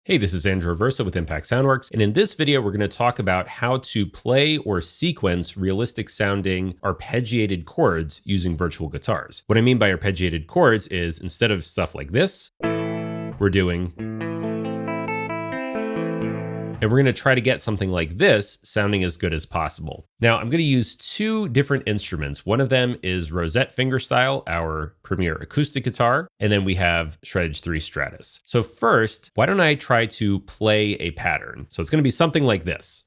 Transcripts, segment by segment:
Hey, this is Andrew Aversa with Impact Soundworks, and in this video, we're going to talk about how to play or sequence realistic sounding arpeggiated chords using virtual guitars. What I mean by arpeggiated chords is instead of stuff like this, we're doing, and we're going to try to get something like this sounding as good as possible. Now, I'm going to use two different instruments. One of them is Rosette fingerstyle, our premier acoustic guitar, and then we have Shreddage 3 Stratus. So first, why don't I try to play a pattern? So it's going to be something like this.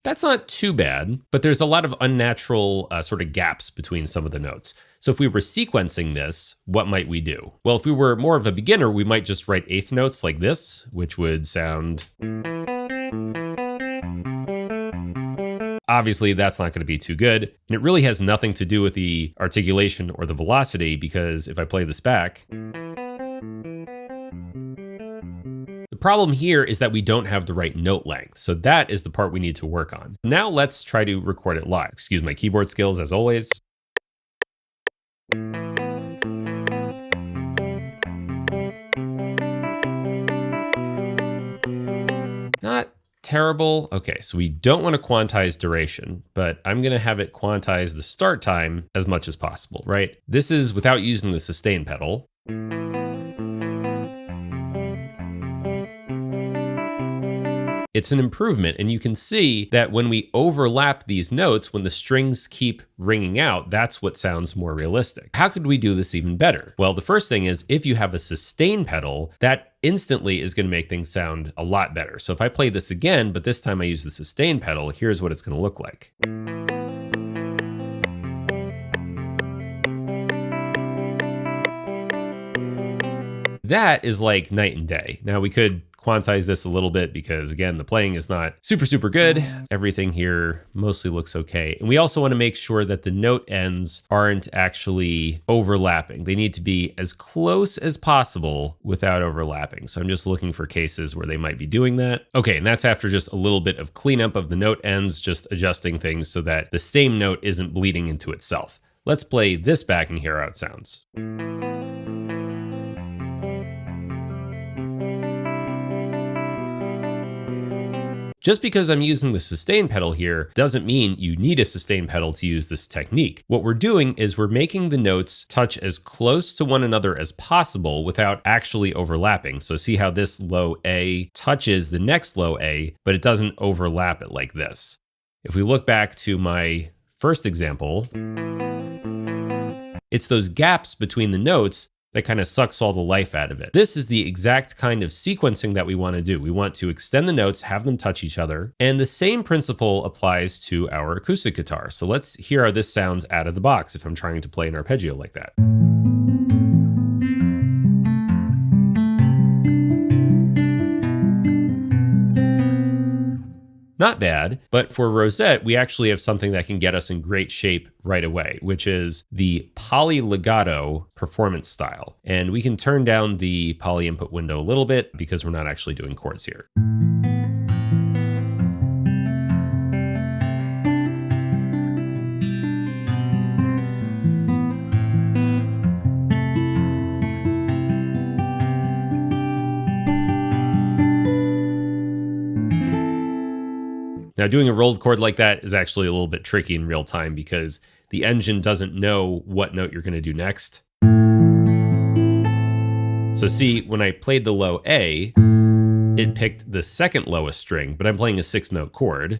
That's not too bad, but there's a lot of unnatural sort of gaps between some of the notes. So if we were sequencing this, what might we do? Well, if we were more of a beginner, we might just write eighth notes like this, which would sound... Obviously, that's not going to be too good. And it really has nothing to do with the articulation or the velocity, because if I play this back... The problem here is that we don't have the right note length, so that is the part we need to work on. Now let's try to record it live. Excuse my keyboard skills as always. Not terrible. Okay, so we don't want to quantize duration, but I'm going to have it quantize the start time as much as possible, right? This is without using the sustain pedal. It's an improvement, and you can see that when we overlap these notes, when the strings keep ringing out, that's what sounds more realistic. How could we do this even better? Well, the first thing is if you have a sustain pedal, that instantly is going to make things sound a lot better. So if I play this again, but this time I use the sustain pedal, here's what it's going to look like. That is like night and day. Now we could quantize this a little bit because again, the playing is not super good. Everything here mostly looks okay. And we also want to make sure that the note ends aren't actually overlapping. They need to be as close as possible without overlapping. So I'm just looking for cases where they might be doing that. Okay, and that's after just a little bit of cleanup of the note ends, just adjusting things so that the same note isn't bleeding into itself. Let's play this back and hear how it sounds. Just because I'm using the sustain pedal here doesn't mean you need a sustain pedal to use this technique. What we're doing is we're making the notes touch as close to one another as possible without actually overlapping. So see how this low A touches the next low A, but it doesn't overlap it like this. If we look back to my first example, it's those gaps between the notes that kind of sucks all the life out of it. This is the exact kind of sequencing that we want to do. We want to extend the notes, have them touch each other, and the same principle applies to our acoustic guitar. So let's hear how this sounds out of the box if I'm trying to play an arpeggio like that. Not bad, but for Rosette, we actually have something that can get us in great shape right away, which is the poly legato performance style. And we can turn down the poly input window a little bit because we're not actually doing chords here. Now, doing a rolled chord like that is actually a little bit tricky in real time because the engine doesn't know what note you're going to do next. So see, when I played the low A, it picked the second lowest string, but I'm playing a 6-note chord.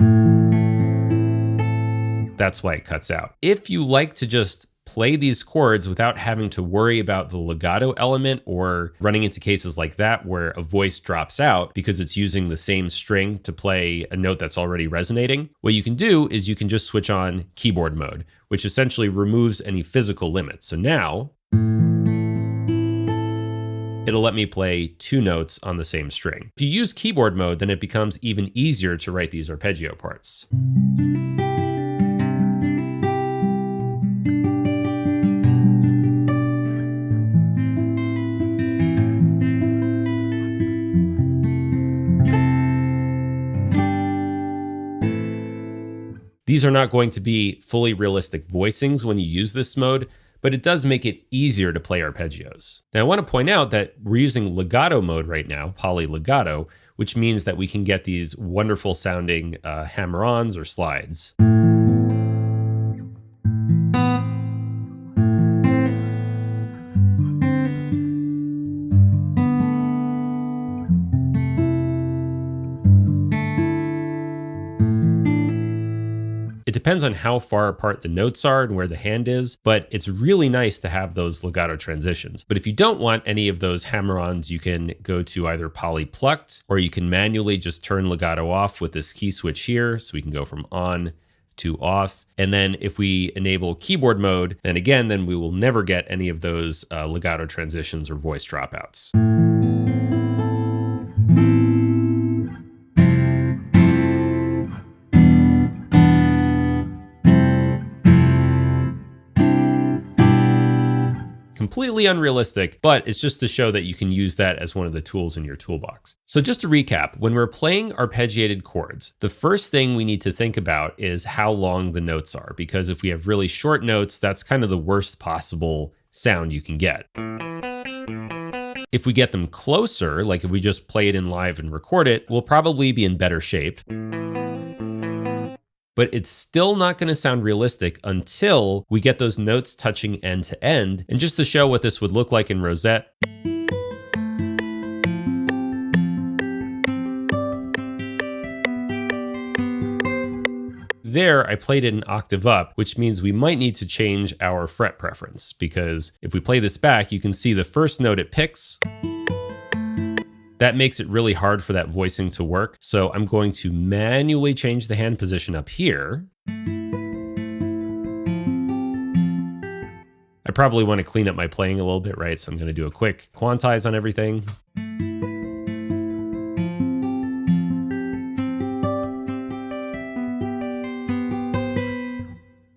That's why it cuts out. If you like to just play these chords without having to worry about the legato element or running into cases like that where a voice drops out because it's using the same string to play a note that's already resonating, what you can do is you can just switch on keyboard mode, which essentially removes any physical limits. So now it'll let me play 2 notes on the same string. If you use keyboard mode, then it becomes even easier to write these arpeggio parts. These are not going to be fully realistic voicings when you use this mode, but it does make it easier to play arpeggios. Now I want to point out that we're using legato mode right now, poly legato, which means that we can get these wonderful sounding hammer-ons or slides. It depends on how far apart the notes are and where the hand is, but it's really nice to have those legato transitions. But if you don't want any of those hammer-ons, you can go to either poly plucked, or you can manually just turn legato off with this key switch here. So we can go from on to off. And then if we enable keyboard mode, then we will never get any of those legato transitions or voice dropouts. Completely unrealistic, but it's just to show that you can use that as one of the tools in your toolbox. So just to recap, when we're playing arpeggiated chords, the first thing we need to think about is how long the notes are, because if we have really short notes, that's kind of the worst possible sound you can get. If we get them closer, like if we just play it in live and record it, we'll probably be in better shape. But it's still not going to sound realistic until we get those notes touching end to end. And just to show what this would look like in Rosette, there I played it an octave up, which means we might need to change our fret preference, because if we play this back, you can see the first note it picks. That makes it really hard for that voicing to work. So I'm going to manually change the hand position up here. I probably want to clean up my playing a little bit, right? So I'm going to do a quick quantize on everything.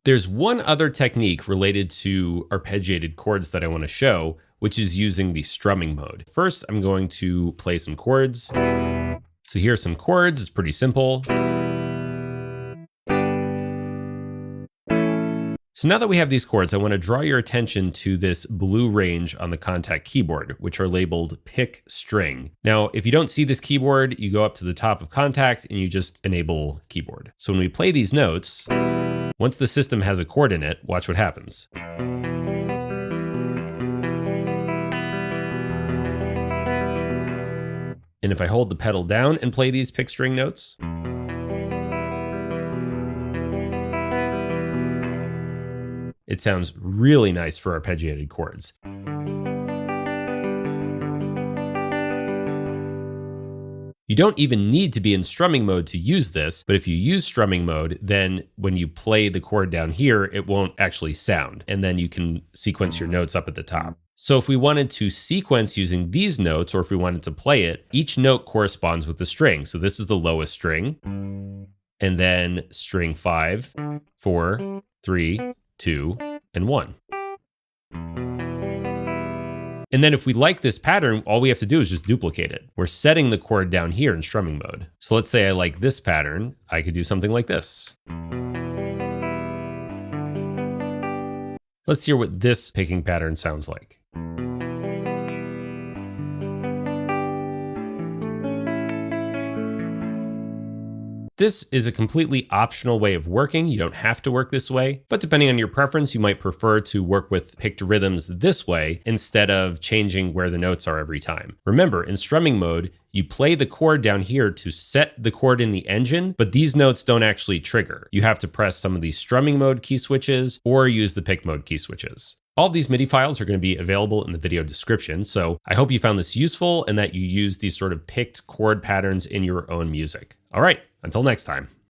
There's one other technique related to arpeggiated chords that I want to show, which is using the strumming mode. First, I'm going to play some chords. So here are some chords, it's pretty simple. So now that we have these chords, I want to draw your attention to this blue range on the Contact keyboard, which are labeled pick string. Now, if you don't see this keyboard, you go up to the top of Contact and you just enable keyboard. So when we play these notes, once the system has a chord in it, watch what happens. And if I hold the pedal down and play these pick string notes, it sounds really nice for arpeggiated chords. You don't even need to be in strumming mode to use this, but if you use strumming mode, then when you play the chord down here, it won't actually sound, and then you can sequence your notes up at the top. So if we wanted to sequence using these notes, or if we wanted to play it, each note corresponds with the string. So this is the lowest string, and then string 5, 4, 3, 2, and 1. And then if we like this pattern, all we have to do is just duplicate it. We're setting the chord down here in strumming mode. So let's say I like this pattern, I could do something like this. Let's hear what this picking pattern sounds like. This is a completely optional way of working. You don't have to work this way, but depending on your preference, you might prefer to work with picked rhythms this way instead of changing where the notes are every time. Remember, in strumming mode, you play the chord down here to set the chord in the engine, but these notes don't actually trigger. You have to press some of these strumming mode key switches or use the pick mode key switches. All of these MIDI files are going to be available in the video description, so I hope you found this useful and that you use these sort of picked chord patterns in your own music. All right, until next time.